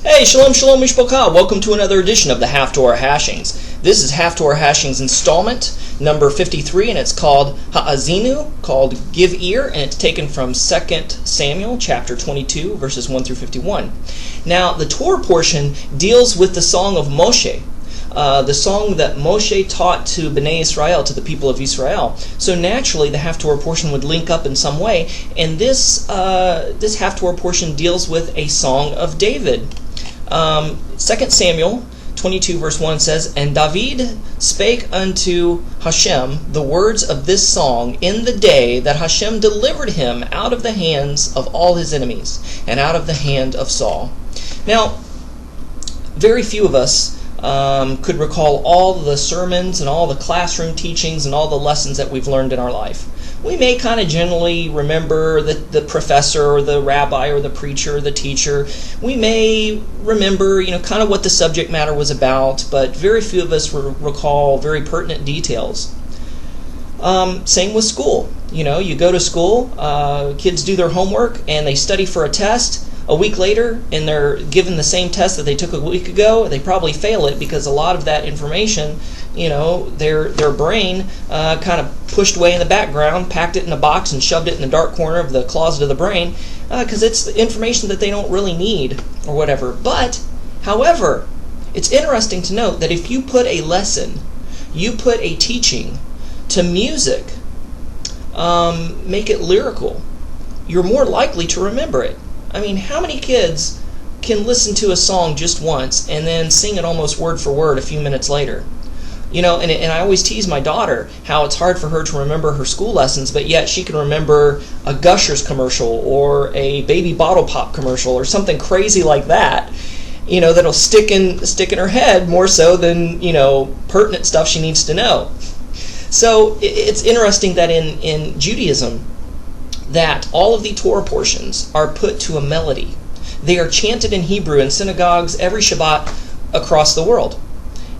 Hey, shalom, shalom, mishpocha. Welcome to another edition of the Haftarah Hashings. This is Haftarah Hashings installment number 53, and it's called Ha'azinu, called Give Ear, and it's taken from 2 Samuel chapter 22, verses 1 through 51. Now, the Torah portion deals with the song of Moshe, the song that Moshe taught to Bnei Israel, to the people of Israel. So naturally, the Haftarah portion would link up in some way, and this Haftarah portion deals with a song of David. 2 Samuel 22 verse 1 says, "And David spake unto Hashem the words of this song in the day that Hashem delivered him out of the hands of all his enemies, and out of the hand of Saul." Now, very few of us could recall all the sermons and all the classroom teachings and all the lessons that we've learned in our life. We may kind of generally remember the professor or the rabbi or the preacher or the teacher. We may remember, kind of what the subject matter was about, but very few of us recall very pertinent details. Same with school. You go to school, kids do their homework, and they study for a test. A week later, and they're given the same test that they took a week ago, they probably fail it because a lot of that information, their brain kind of pushed away in the background, packed it in a box and shoved it in the dark corner of the closet of the brain because it's the information that they don't really need or whatever. But, however, it's interesting to note that if you put a lesson, you put a teaching to music, make it lyrical, you're more likely to remember it. I mean, how many kids can listen to a song just once and then sing it almost word for word a few minutes later? And I always tease my daughter how it's hard for her to remember her school lessons, but yet she can remember a Gushers commercial or a baby bottle pop commercial or something crazy like that, that'll stick in her head more so than, pertinent stuff she needs to know. So it's interesting that in Judaism, that all of the Torah portions are put to a melody. They are chanted in Hebrew in synagogues every Shabbat across the world.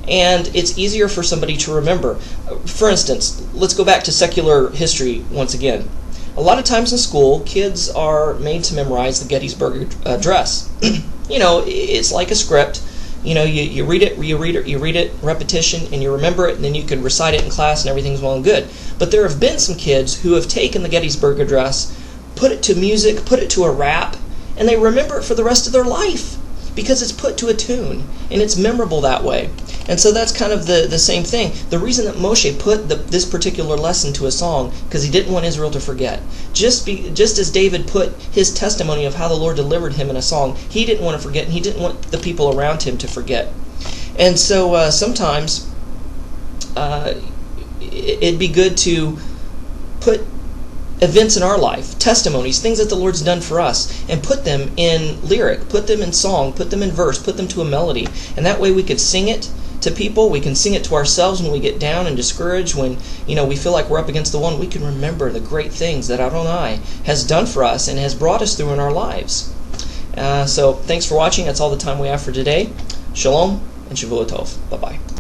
And it's easier for somebody to remember. For instance, let's go back to secular history once again. A lot of times in school, kids are made to memorize the Gettysburg Address. It's like a script. You read it, repetition, and you remember it, and then you can recite it in class, and everything's well and good. But there have been some kids who have taken the Gettysburg Address, put it to music, put it to a rap, and they remember it for the rest of their life because it's put to a tune, and it's memorable that way. And so that's kind of the same thing. The reason that Moshe put this particular lesson to a song, because he didn't want Israel to forget. Just as David put his testimony of how the Lord delivered him in a song, he didn't want to forget, and he didn't want the people around him to forget. And so sometimes it'd be good to put events in our life, testimonies, things that the Lord's done for us, and put them in lyric, put them in song, put them in verse, put them to a melody. And that way we could sing it to people, we can sing it to ourselves when we get down and discouraged, when we feel like we're up against the wall. We can remember the great things that Adonai has done for us and has brought us through in our lives. So thanks for watching. That's all the time we have for today. Shalom and Shavua Tov. Bye-bye.